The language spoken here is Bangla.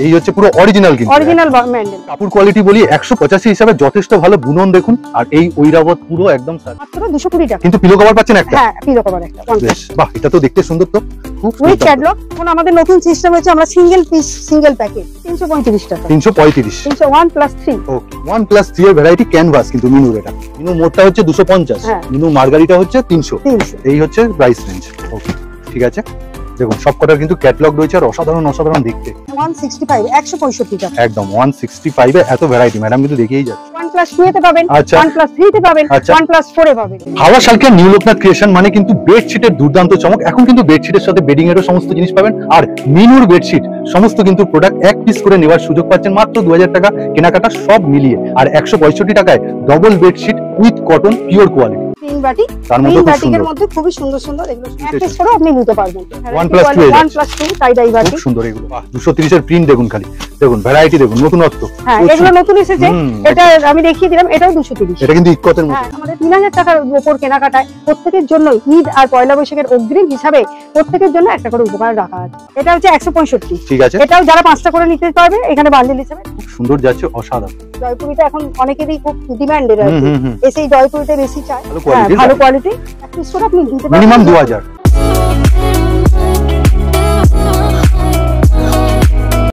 এই হচ্ছে পুরো অরিজিনাল কিন্তু অরিজিনাল ম্যান্ডেল। কাপড় কোয়ালিটি বলি 185 হিসাবে যথেষ্ট ভালো, বুনন দেখুন। আর এই ঐরাবত পুরো একদম মাত্র 220 টাকা। কিন্তু পিলো কভার পাচ্ছেন একটা। হ্যাঁ, পিলো কভার একটা। বেশ, বাহ, এটা তো দেখতে সুন্দর তো, খুব উইথ ক্যাটলগ। এখন আমাদের নতুন সিস্টেম হচ্ছে আমরা সিঙ্গেল পিস সিঙ্গেল প্যাকেট 335 টাকা। 335। 1+3। ওকে, 1+3 এর ভ্যারাইটি ক্যানভাস কিন্তু মিনুর। এটা মিনু মোটটা হচ্ছে 250, মিনু মার্গারিটা হচ্ছে 300। এই হচ্ছে প্রাইস রেঞ্জ। ওকে, ঠিক আছে। দেখুন সবকটার কিন্তু ক্যাটালগ রয়েছে আর অসাধারণ অসাধারণ দেখতে। 165 165 টাকা। একদম 165 এ এত ভ্যারাইটি ম্যাডাম কিন্তু দেখিয়েই যাচ্ছে। 1+2 তে পাবেন, 1+3 তে পাবেন, 1+4 এ পাবেন। হাওয়া শালকের নিউ লোকনাথ ক্রিয়েশন মানে কিন্তু বেডশিটের দুর্দান্ত চমক। এখন কিন্তু বেডশিটের সাথে বেডিং এরও সমস্ত জিনিস পাবেন। আর মিনুর বেডশিট সমস্ত কিন্তু প্রোডাক্ট এক পিস করে নেওয়ার সুযোগ পাচ্ছেন মাত্র 2000 টাকা কেনাকাটা সব মিলিয়ে। আর 165 টাকায় double bedsheet with cotton pure quality. তার মধ্যে খুব সুন্দর, মধ্যে খুবই সুন্দর সুন্দর এগুলো এক পিস করে আপনি নিতে পারবেন। 1+2 টাই ডাই বাটি খুব সুন্দর এগুলো। 230 এর প্রিন্ট দেখুন, খালি দেখুন ভ্যারাইটি দেখুন, নতুনত্ব। হ্যাঁ, এগুলো নতুন এসেছে। এটা আমি দেখিয়ে দিলাম, এটাও 230। এটা কিন্তু ইকতের মধ্যে। আমাদের 3000 টাকার উপর কেনাকাটায় প্রত্যেকের জন্য ঈদ আর পয়লা বৈশাখের অগ্রিম হিসাবে প্রত্যেকের জন্য একটা করে উপহার রাখা আছে। এটা হচ্ছে 165। ঠিক আছে, এটাও যারা 5টা করে নিতে পারবে এখানে বান্ডেল হিসেবে। খুব সুন্দর যাচ্ছে, অসাধারণ। জয়পুরিটা এখন অনেকেরই খুব ডিমান্ডেড আছে, এসে জয়পুরিটা বেশি চায়। ভালো কোয়ালিটি এক পিস করে আপনি নিতে পারবেন মিনিমাম 2000।